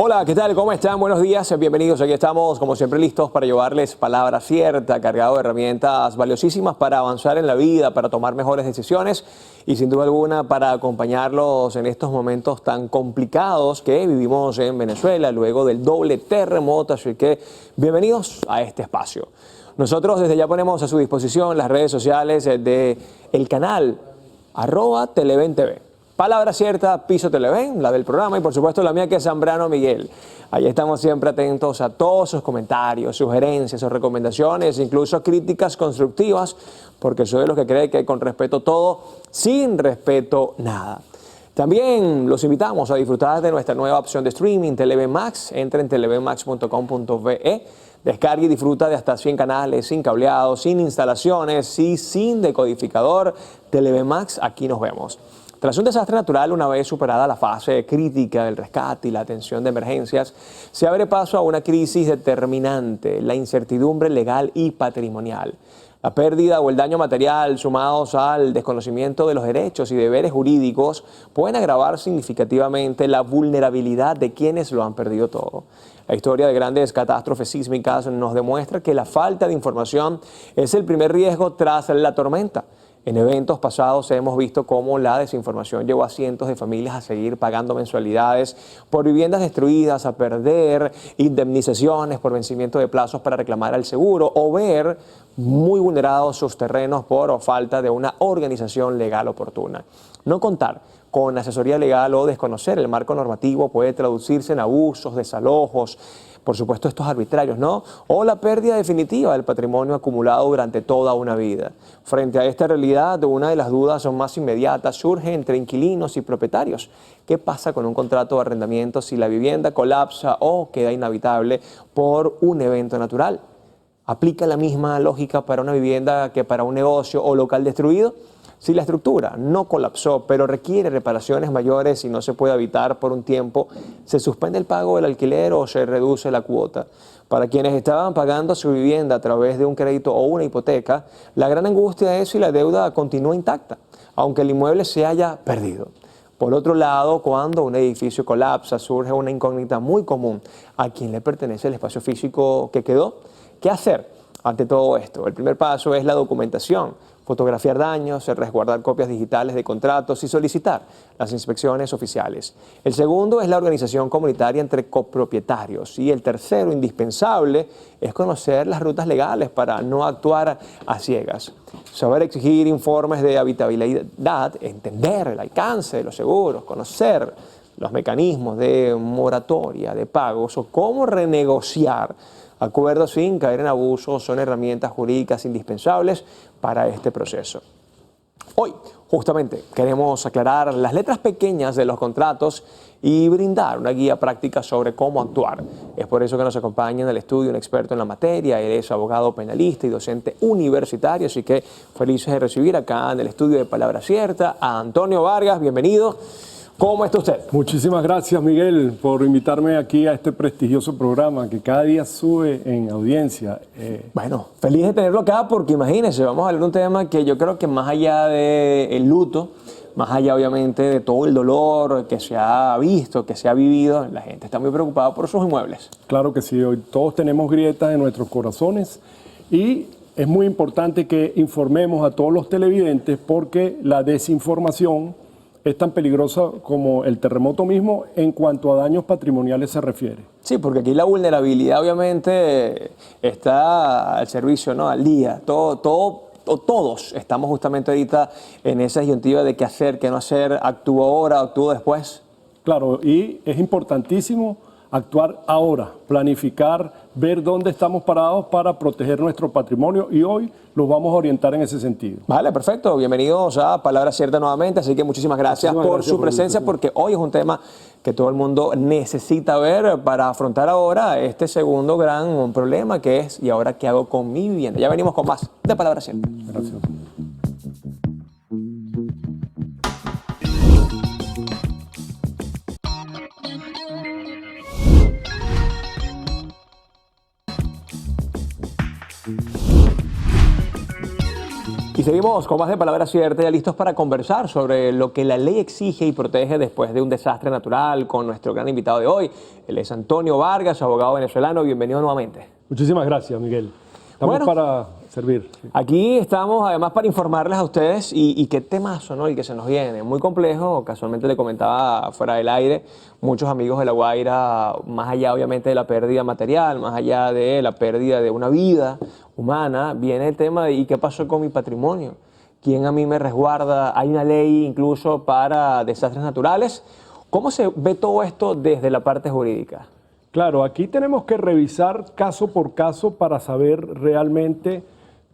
Hola, ¿qué tal? ¿Cómo están? Buenos días, bienvenidos. Aquí estamos, como siempre, listos para llevarles palabra cierta, cargado de herramientas valiosísimas para avanzar en la vida, para tomar mejores decisiones y, sin duda alguna, para acompañarlos en estos momentos tan complicados que vivimos en Venezuela luego del doble terremoto. Así que, bienvenidos a este espacio. Nosotros desde ya ponemos a su disposición las redes sociales de el canal @TelevenTV. Palabra cierta, Piso Televen, la del programa, y por supuesto la mía, que es Zambrano Miguel. Ahí estamos siempre atentos a todos sus comentarios, sugerencias, sus recomendaciones, incluso críticas constructivas, porque soy de los que cree que con respeto todo, sin respeto nada. También los invitamos a disfrutar de nuestra nueva opción de streaming, Televen Max. Entra en televenmax.com.ve, descarga y disfruta de hasta 100 canales, sin cableado, sin instalaciones y sin decodificador. Televen Max, aquí nos vemos. Tras un desastre natural, una vez superada la fase crítica del rescate y la atención de emergencias, se abre paso a una crisis determinante, la incertidumbre legal y patrimonial. La pérdida o el daño material, sumados al desconocimiento de los derechos y deberes jurídicos, pueden agravar significativamente la vulnerabilidad de quienes lo han perdido todo. La historia de grandes catástrofes sísmicas nos demuestra que la falta de información es el primer riesgo tras la tormenta. En eventos pasados hemos visto cómo la desinformación llevó a cientos de familias a seguir pagando mensualidades por viviendas destruidas, a perder indemnizaciones por vencimiento de plazos para reclamar al seguro o ver muy vulnerados sus terrenos por falta de una organización legal oportuna. No contar con asesoría legal o desconocer el marco normativo puede traducirse en abusos, desalojos, por supuesto estos arbitrarios, ¿no? O la pérdida definitiva del patrimonio acumulado durante toda una vida. Frente a esta realidad, una de las dudas más inmediatas surge entre inquilinos y propietarios. ¿Qué pasa con un contrato de arrendamiento si la vivienda colapsa o queda inhabitable por un evento natural? ¿Aplica la misma lógica para una vivienda que para un negocio o local destruido? Si la estructura no colapsó, pero requiere reparaciones mayores y no se puede habitar por un tiempo, ¿se suspende el pago del alquiler o se reduce la cuota? Para quienes estaban pagando su vivienda a través de un crédito o una hipoteca, la gran angustia es si la deuda continúa intacta, aunque el inmueble se haya perdido. Por otro lado, cuando un edificio colapsa, surge una incógnita muy común: ¿a quién le pertenece el espacio físico que quedó? ¿Qué hacer ante todo esto? El primer paso es la documentación: fotografiar daños, resguardar copias digitales de contratos y solicitar las inspecciones oficiales. El segundo es la organización comunitaria entre copropietarios. Y el tercero, indispensable, es conocer las rutas legales para no actuar a ciegas. Saber exigir informes de habitabilidad, entender el alcance de los seguros, conocer los mecanismos de moratoria de pagos o cómo renegociar acuerdos sin caer en abusos son herramientas jurídicas indispensables para este proceso. Hoy, justamente, queremos aclarar las letras pequeñas de los contratos y brindar una guía práctica sobre cómo actuar. Es por eso que nos acompaña en el estudio un experto en la materia. Él es abogado penalista y docente universitario, así que felices de recibir acá en el estudio de Palabra Cierta a Antonio Vargas. Bienvenido. ¿Cómo está usted? Muchísimas gracias, Miguel, por invitarme aquí a este prestigioso programa que cada día sube en audiencia. Bueno, feliz de tenerlo acá porque imagínense, vamos a hablar de un tema que yo creo que más allá del luto, más allá obviamente de todo el dolor que se ha visto, que se ha vivido, la gente está muy preocupada por sus inmuebles. Claro que sí, hoy todos tenemos grietas en nuestros corazones y es muy importante que informemos a todos los televidentes porque la desinformación es tan peligrosa como el terremoto mismo en cuanto a daños patrimoniales se refiere. Sí, porque aquí la vulnerabilidad obviamente está al servicio, ¿no? Al día. Todos estamos justamente ahorita en esa disyuntiva de qué hacer, qué no hacer, actúo ahora, actúo después. Claro, y es importantísimo actuar ahora, planificar, ver dónde estamos parados para proteger nuestro patrimonio y hoy los vamos a orientar en ese sentido. Vale, perfecto. Bienvenidos a Palabra Cierta nuevamente, así que muchísimas gracias por su presencia porque hoy es un tema que todo el mundo necesita ver para afrontar ahora este segundo gran problema que es ¿y ahora qué hago con mi vivienda? Ya venimos con más de Palabra Cierta. Gracias. Y seguimos con más de Palabra Cierta, ya listos para conversar sobre lo que la ley exige y protege después de un desastre natural con nuestro gran invitado de hoy. Él es Antonio Vargas, abogado venezolano. Bienvenido nuevamente. Muchísimas gracias, Miguel. Estamos para servir. Aquí estamos además para informarles a ustedes y qué temazo, ¿no? El que se nos viene. Muy complejo, casualmente le comentaba fuera del aire, muchos amigos de La Guaira, más allá obviamente de la pérdida material, más allá de la pérdida de una vida humana, viene el tema de ¿y qué pasó con mi patrimonio? ¿Quién a mí me resguarda? Hay una ley incluso para desastres naturales. ¿Cómo se ve todo esto desde la parte jurídica? Claro, aquí tenemos que revisar caso por caso para saber realmente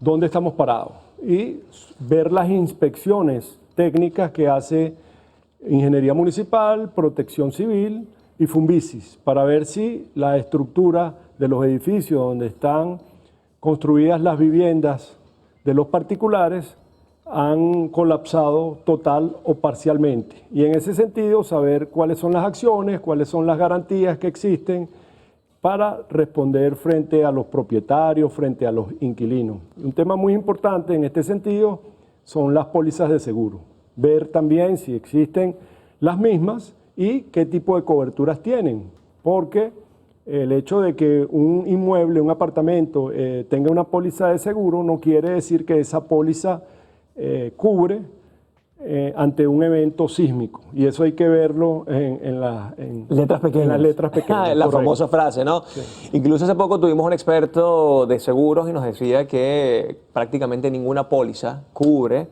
dónde estamos parados y ver las inspecciones técnicas que hace Ingeniería Municipal, Protección Civil y Funvisis para ver si la estructura de los edificios donde están construidas las viviendas de los particulares han colapsado total o parcialmente. Y en ese sentido, saber cuáles son las acciones, cuáles son las garantías que existen para responder frente a los propietarios, frente a los inquilinos. Un tema muy importante en este sentido son las pólizas de seguro. Ver también si existen las mismas y qué tipo de coberturas tienen, porque el hecho de que un inmueble, un apartamento tenga una póliza de seguro no quiere decir que esa póliza cubre ante un evento sísmico. Y eso hay que verlo en las letras pequeñas. La famosa frase, ¿no? Sí. Incluso hace poco tuvimos un experto de seguros y nos decía que prácticamente ninguna póliza cubre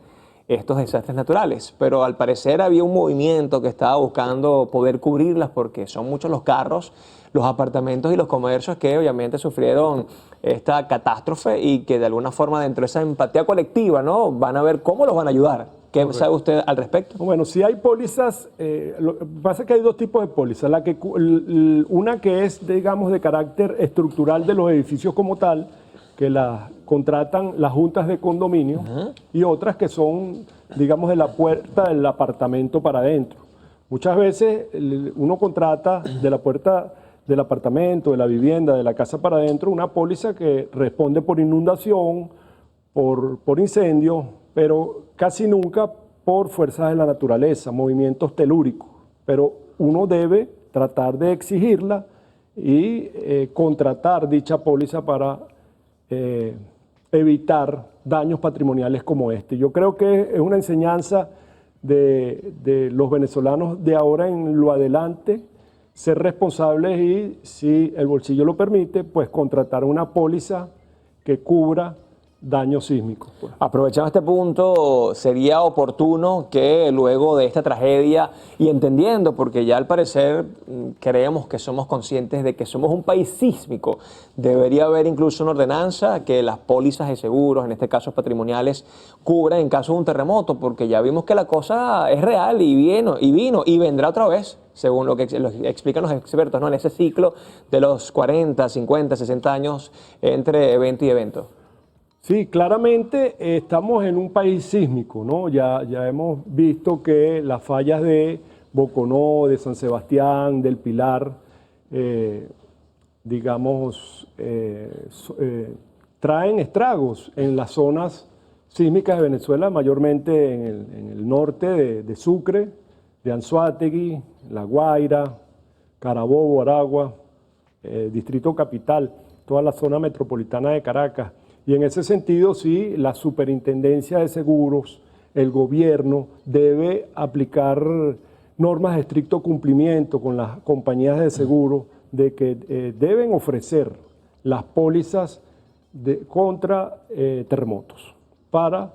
estos desastres naturales, pero al parecer había un movimiento que estaba buscando poder cubrirlas porque son muchos los carros, los apartamentos y los comercios que obviamente sufrieron esta catástrofe y que de alguna forma dentro de esa empatía colectiva, ¿no? Van a ver cómo los van a ayudar. ¿Qué sabe usted al respecto? Bueno, si hay pólizas, lo que pasa es que hay dos tipos de pólizas. Una que es, digamos, de carácter estructural de los edificios como tal, que las contratan las juntas de condominio, y otras que son, digamos, de la puerta del apartamento para adentro. Muchas veces uno contrata de la puerta del apartamento, de la vivienda, de la casa para adentro, una póliza que responde por inundación, por incendio, pero casi nunca por fuerzas de la naturaleza, movimientos telúricos. Pero uno debe tratar de exigirla y contratar dicha póliza para evitar daños patrimoniales como este. Yo creo que es una enseñanza de los venezolanos de ahora en lo adelante, ser responsables y, si el bolsillo lo permite, pues contratar una póliza que cubra daños sísmicos. Pues. Aprovechando este punto, sería oportuno que luego de esta tragedia, y entendiendo, porque ya al parecer creemos que somos conscientes de que somos un país sísmico, debería haber incluso una ordenanza que las pólizas de seguros, en este caso patrimoniales, cubran en caso de un terremoto, porque ya vimos que la cosa es real y vino y vendrá otra vez, según lo que explican los expertos, ¿no? En ese ciclo de los 40, 50, 60 años entre evento y evento. Sí, claramente estamos en un país sísmico, ¿no? Ya hemos visto que las fallas de Boconó, de San Sebastián, del Pilar, traen estragos en las zonas sísmicas de Venezuela, mayormente en el norte de Sucre, de Anzoátegui, La Guaira, Carabobo, Aragua, Distrito Capital, toda la zona metropolitana de Caracas. Y en ese sentido, sí, la Superintendencia de Seguros, el gobierno debe aplicar normas de estricto cumplimiento con las compañías de seguro de que deben ofrecer las pólizas contra terremotos para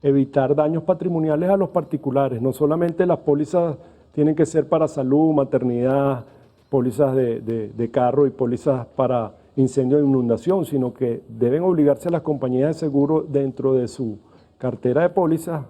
evitar daños patrimoniales a los particulares. No solamente las pólizas tienen que ser para salud, maternidad, pólizas de carro y pólizas para incendio e inundación, sino que deben obligarse a las compañías de seguro dentro de su cartera de pólizas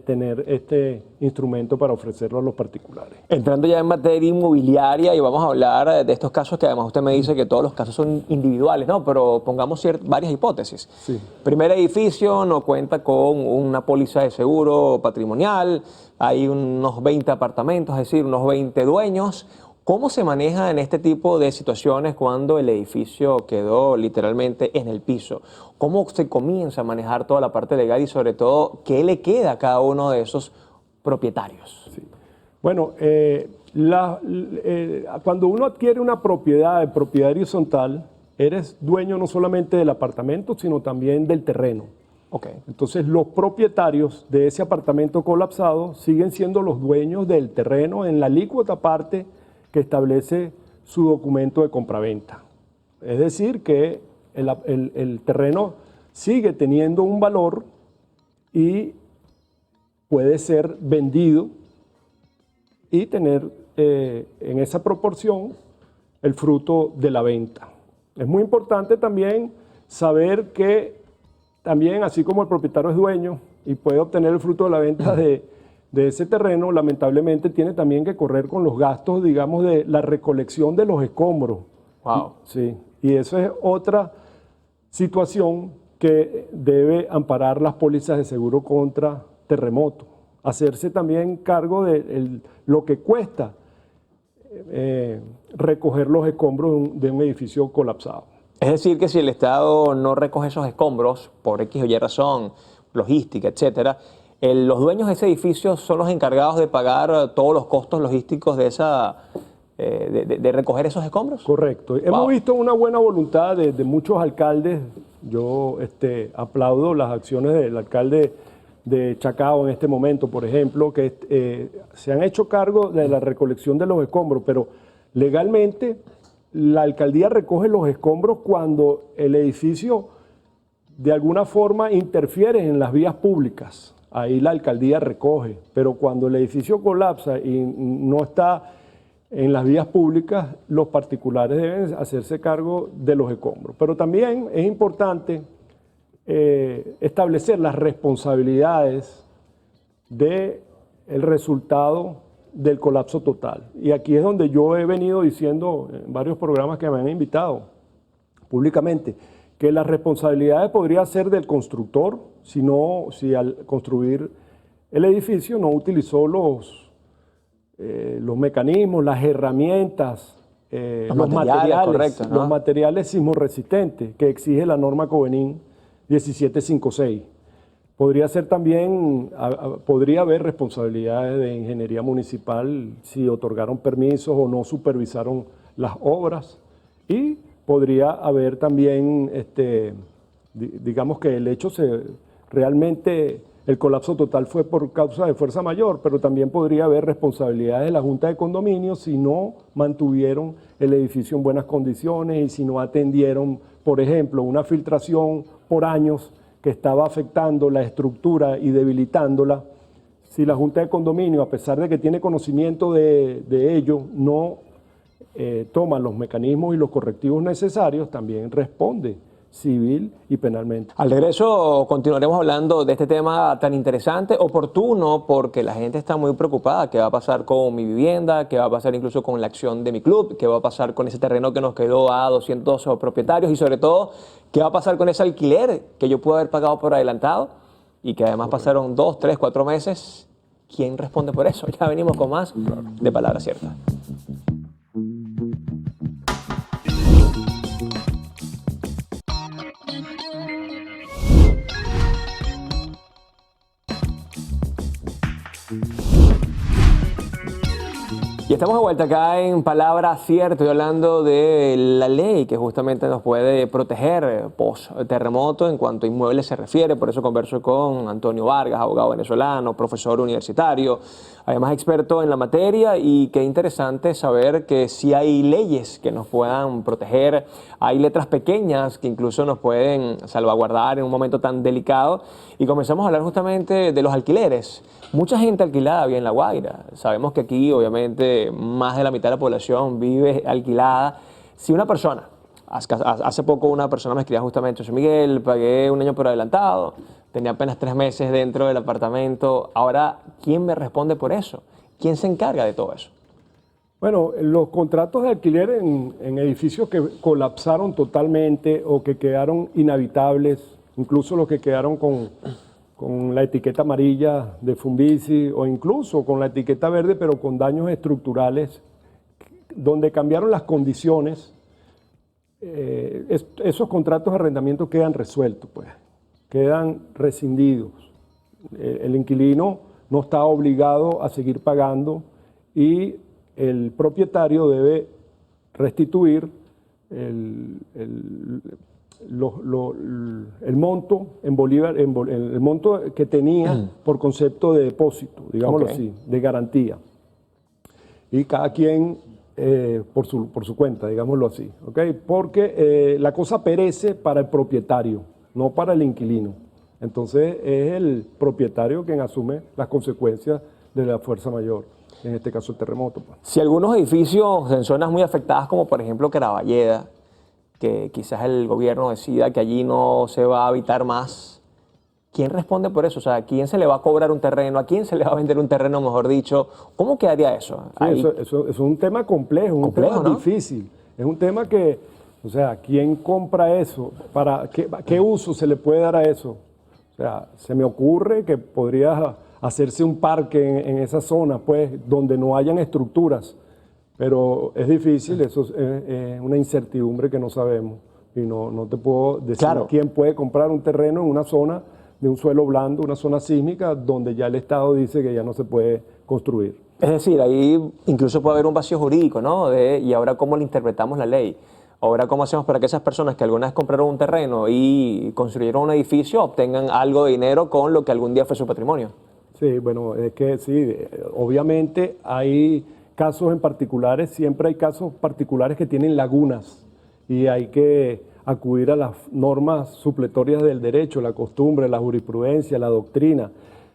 tener este instrumento para ofrecerlo a los particulares. Entrando ya en materia inmobiliaria, y vamos a hablar de estos casos que además usted me dice que todos los casos son individuales, ¿no? Pero pongamos varias hipótesis. Sí. Primer edificio no cuenta con una póliza de seguro patrimonial, hay unos 20 apartamentos, es decir, unos 20 dueños. ¿Cómo se maneja en este tipo de situaciones cuando el edificio quedó literalmente en el piso? ¿Cómo se comienza a manejar toda la parte legal y sobre todo qué le queda a cada uno de esos propietarios? Sí. Bueno, cuando uno adquiere una propiedad de propiedad horizontal, eres dueño no solamente del apartamento, sino también del terreno. Okay. Entonces, los propietarios de ese apartamento colapsado siguen siendo los dueños del terreno en la alícuota parte que establece su documento de compraventa. Es decir, que el terreno sigue teniendo un valor y puede ser vendido y tener en esa proporción el fruto de la venta. Es muy importante también saber que también, así como el propietario es dueño y puede obtener el fruto de la venta de ese terreno, lamentablemente tiene también que correr con los gastos, digamos, de la recolección de los escombros. Wow. Sí, y eso es otra situación que debe amparar las pólizas de seguro contra terremoto. Hacerse también cargo de lo que cuesta recoger los escombros de un edificio colapsado. Es decir, que si el Estado no recoge esos escombros por X o Y razón, logística, etcétera, los dueños de ese edificio son los encargados de pagar todos los costos logísticos de de recoger esos escombros. Correcto. Wow. Hemos visto una buena voluntad de muchos alcaldes. Yo aplaudo las acciones del alcalde de Chacao en este momento, por ejemplo, que se han hecho cargo de la recolección de los escombros, pero legalmente la alcaldía recoge los escombros cuando el edificio de alguna forma interfiere en las vías públicas. Ahí la alcaldía recoge, pero cuando el edificio colapsa y no está en las vías públicas, los particulares deben hacerse cargo de los escombros. Pero también es importante establecer las responsabilidades del resultado del colapso total. Y aquí es donde yo he venido diciendo en varios programas que me han invitado públicamente, que las responsabilidades podría ser del constructor si al construir el edificio no utilizó los mecanismos, las herramientas, los materiales, correcto, ¿no? Los materiales sismorresistentes que exige la norma Covenin 1756. Podría ser también, podría haber responsabilidades de ingeniería municipal si otorgaron permisos o no supervisaron las obras, y podría haber también, digamos que el hecho realmente el colapso total fue por causa de fuerza mayor, pero también podría haber responsabilidades de la Junta de Condominios si no mantuvieron el edificio en buenas condiciones y si no atendieron, por ejemplo, una filtración por años que estaba afectando la estructura y debilitándola. Si la Junta de Condominio, a pesar de que tiene conocimiento de ello, no toma los mecanismos y los correctivos necesarios, también responde civil y penalmente. Al regreso continuaremos hablando de este tema tan interesante, oportuno, porque la gente está muy preocupada. ¿Qué va a pasar con mi vivienda? ¿Qué va a pasar incluso con la acción de mi club? ¿Qué va a pasar con ese terreno que nos quedó a 200 propietarios? Y sobre todo, ¿qué va a pasar con ese alquiler que yo pude haber pagado por adelantado y que además pasaron 2, 3, 4 meses? ¿Quién responde por eso? Ya venimos con más de Palabra Cierta. Y estamos de vuelta acá en Palabra Cierta. Estoy hablando de la ley que justamente nos puede proteger post-terremoto en cuanto a inmuebles se refiere. Por eso converso con Antonio Vargas, abogado venezolano, profesor universitario, además experto en la materia. Y qué interesante saber que sí hay leyes que nos puedan proteger. Hay letras pequeñas que incluso nos pueden salvaguardar en un momento tan delicado. Y comenzamos a hablar justamente de los alquileres. Mucha gente alquilada vive en La Guaira. Sabemos que aquí, obviamente, más de la mitad de la población vive alquilada. Si una persona, hace poco una persona me escribía justamente, soy Miguel, pagué un año por adelantado, tenía apenas 3 meses dentro del apartamento. Ahora, ¿quién me responde por eso? ¿Quién se encarga de todo eso? Bueno, los contratos de alquiler en edificios que colapsaron totalmente o que quedaron inhabitables, incluso los que quedaron con la etiqueta amarilla de Funvici o incluso con la etiqueta verde, pero con daños estructurales donde cambiaron las condiciones, esos contratos de arrendamiento quedan resueltos, pues, quedan rescindidos. El inquilino no está obligado a seguir pagando y el propietario debe restituir el monto en bolívar, el monto que tenía por concepto de depósito, digámoslo así, de garantía. Y cada quien por su cuenta, digámoslo así, ¿okay? Porque la cosa perece para el propietario, no para el inquilino. Entonces es el propietario quien asume las consecuencias de la fuerza mayor, en este caso el terremoto, pues. Si algunos edificios en zonas muy afectadas, como por ejemplo Caraballeda, que quizás el gobierno decida que allí no se va a habitar más, ¿quién responde por eso? O sea, ¿a quién se le va a cobrar un terreno? ¿A quién se le va a vender un terreno, mejor dicho? ¿Cómo quedaría eso? Sí, eso es un tema complejo, un tema ¿no? difícil. Es un tema que, o sea, ¿quién compra eso? ¿Para qué uso se le puede dar a eso? O sea, se me ocurre que podría hacerse un parque en esa zona, pues, donde no hayan estructuras. Pero es difícil, eso es una incertidumbre que no sabemos. Y no te puedo decir quién puede comprar un terreno en una zona de un suelo blando, una zona sísmica, donde ya el Estado dice que ya no se puede construir. Es decir, ahí incluso puede haber un vacío jurídico, ¿no? ¿Y ahora cómo le interpretamos la ley? Ahora, ¿cómo hacemos para que esas personas que alguna vez compraron un terreno y construyeron un edificio obtengan algo de dinero con lo que algún día fue su patrimonio? Sí, bueno, es que sí, obviamente hay casos en particulares, siempre hay casos particulares que tienen lagunas y hay que acudir a las normas supletorias del derecho, la costumbre, la jurisprudencia, la doctrina.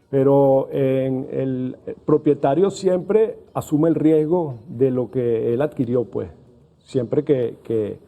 Pero el propietario siempre asume el riesgo de lo que él adquirió, pues, siempre que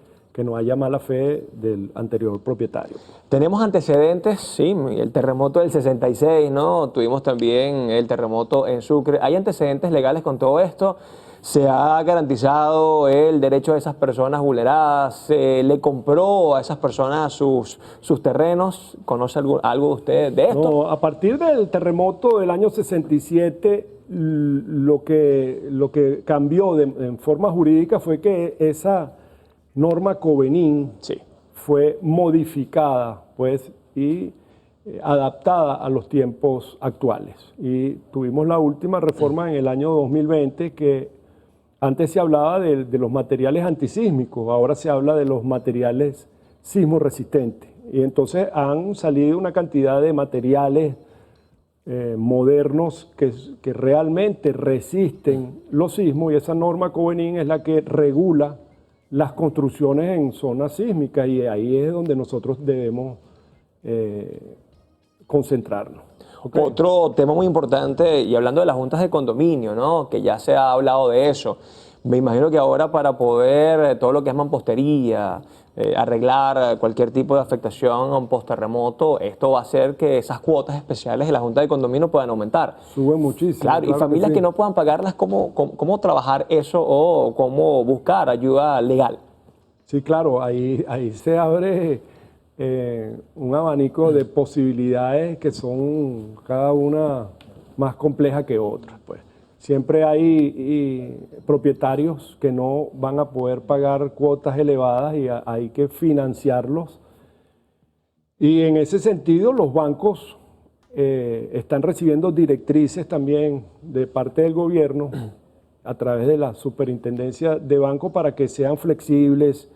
no haya mala fe del anterior propietario. Tenemos antecedentes, sí, el terremoto del 66, ¿no? Tuvimos también el terremoto en Sucre. ¿Hay antecedentes legales con todo esto? ¿Se ha garantizado el derecho de esas personas vulneradas? ¿Se le compró a esas personas sus terrenos? ¿Conoce algo usted de esto? No, a partir del terremoto del año 67, lo que cambió en forma jurídica fue que esa norma Covenín fue modificada, pues, y adaptada a los tiempos actuales. Y tuvimos la última reforma en el año 2020 que antes se hablaba de los materiales antisísmicos, ahora se habla de los materiales sismo resistentes. Y entonces han salido una cantidad de materiales modernos que realmente resisten los sismos, y esa norma Covenín es la que regula las construcciones en zonas sísmicas, y ahí es donde nosotros debemos concentrarnos. Okay. Otro tema muy importante, y hablando de las juntas de condominio, ¿no? Que ya se ha hablado de eso. Me imagino que ahora para poder todo lo que es mampostería, arreglar cualquier tipo de afectación a un post-terremoto, esto va a hacer que esas cuotas especiales de la junta de condominio puedan aumentar. Suben muchísimo. Claro, y familias que, sí. que no puedan pagarlas, ¿cómo trabajar eso o cómo buscar ayuda legal? Sí, claro, ahí se abre un abanico de posibilidades que son cada una más compleja que otra, pues. Siempre hay propietarios que no van a poder pagar cuotas elevadas y hay que financiarlos. Y en ese sentido los bancos están recibiendo directrices también de parte del gobierno a través de la superintendencia de banco para que sean flexibles,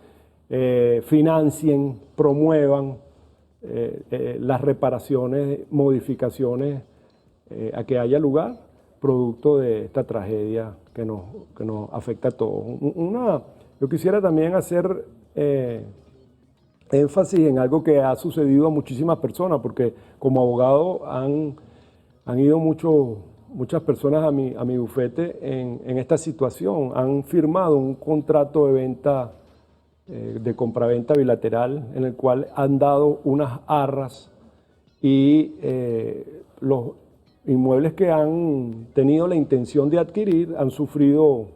financien, promuevan las reparaciones, modificaciones a que haya lugar, producto de esta tragedia que nos afecta a todos. Yo quisiera también hacer énfasis en algo que ha sucedido a muchísimas personas, porque como abogado han ido muchas personas a mi bufete en esta situación. Han firmado un contrato de venta, de compraventa bilateral, en el cual han dado unas arras y los inmuebles que han tenido la intención de adquirir han sufrido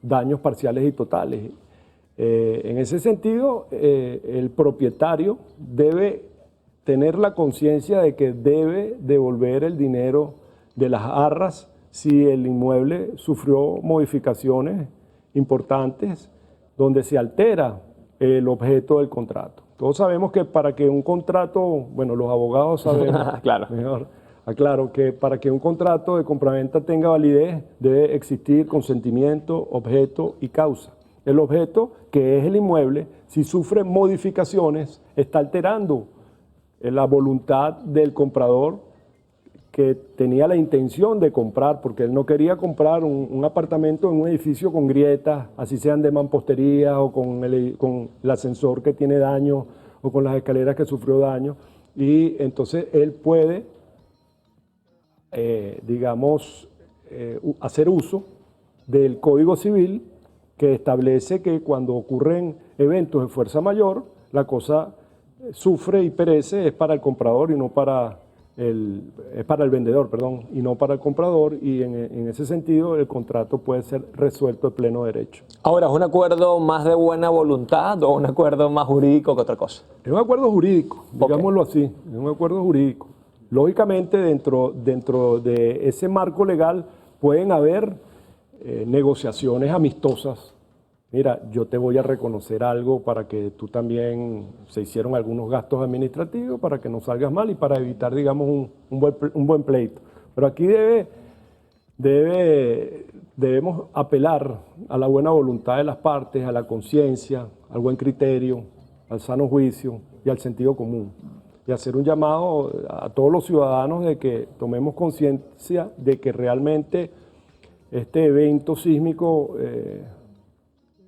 daños parciales y totales. En ese sentido, el propietario debe tener la conciencia de que debe devolver el dinero de las arras si el inmueble sufrió modificaciones importantes donde se altera el objeto del contrato. Todos sabemos que para que un contrato, bueno, los abogados sabemos Claro. mejor, aclaro que para que un contrato de compraventa tenga validez debe existir consentimiento, objeto y causa. El objeto, que es el inmueble, si sufre modificaciones, está alterando la voluntad del comprador que tenía la intención de comprar, porque él no quería comprar un apartamento en un edificio con grietas, así sean de mampostería o con el ascensor que tiene daño o con las escaleras que sufrió daño. Y entonces él puede, hacer uso del Código Civil que establece que cuando ocurren eventos de fuerza mayor, la cosa sufre y perece es para el comprador y no para es para el vendedor, perdón, y no para el comprador, y en ese sentido el contrato puede ser resuelto de pleno derecho. Ahora, ¿es un acuerdo más de buena voluntad o un acuerdo más jurídico que otra cosa? Es un acuerdo jurídico, digámoslo así, es un acuerdo jurídico. Lógicamente, dentro de ese marco legal pueden haber negociaciones amistosas. Mira, yo te voy a reconocer algo para que tú también, se hicieron algunos gastos administrativos para que no salgas mal y para evitar, digamos, un buen pleito. Pero aquí debemos apelar a la buena voluntad de las partes, a la conciencia, al buen criterio, al sano juicio y al sentido común. Y hacer un llamado a todos los ciudadanos de que tomemos conciencia de que realmente este evento sísmico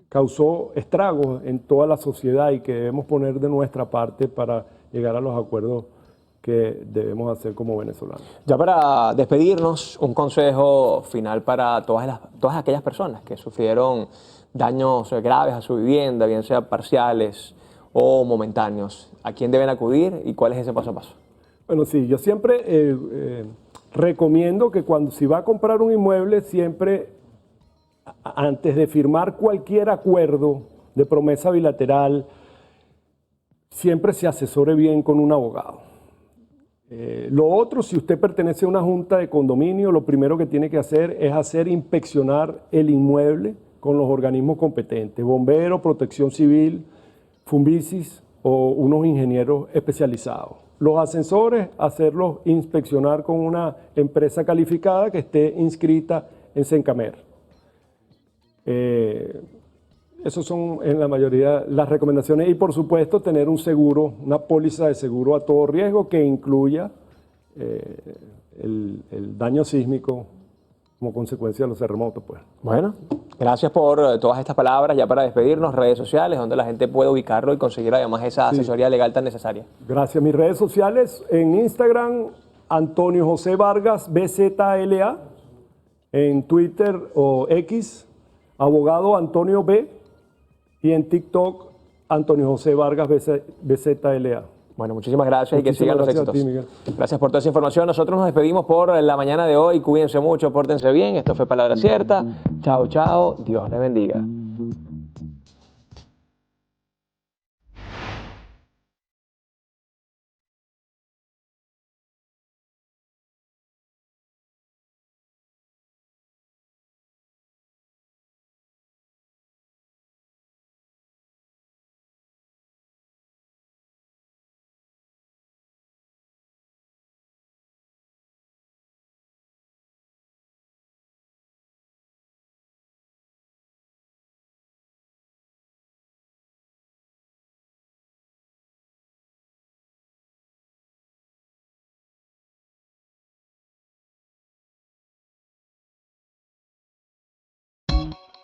causó estragos en toda la sociedad y que debemos poner de nuestra parte para llegar a los acuerdos que debemos hacer como venezolanos. Ya para despedirnos, un consejo final para todas aquellas personas que sufrieron daños graves a su vivienda, bien sea parciales o momentáneos. ¿A quién deben acudir y cuál es ese paso a paso? Bueno, sí, yo siempre recomiendo que si va a comprar un inmueble, siempre antes de firmar cualquier acuerdo de promesa bilateral, siempre se asesore bien con un abogado. Lo otro, si usted pertenece a una junta de condominio, lo primero que tiene que hacer es inspeccionar el inmueble con los organismos competentes, bomberos, protección civil, Fumbicis o unos ingenieros especializados. Los ascensores, hacerlos inspeccionar con una empresa calificada que esté inscrita en Sencamer. Esas son en la mayoría las recomendaciones y por supuesto tener un seguro, una póliza de seguro a todo riesgo que incluya el daño sísmico como consecuencia de los terremotos. Pues. Bueno, gracias por todas estas palabras. Ya para despedirnos, redes sociales donde la gente puede ubicarlo y conseguir además esa asesoría legal tan necesaria. Gracias. Mis redes sociales en Instagram, Antonio José Vargas, BZLA, en Twitter o X, abogado Antonio B, y en TikTok, Antonio José Vargas, BZLA. Bueno, muchísimas gracias y que sigan los éxitos. Ti, Miguel. Gracias por toda esa información. Nosotros nos despedimos por la mañana de hoy. Cuídense mucho, pórtense bien. Esto fue Palabra Cierta. Chao, chao. Dios les bendiga.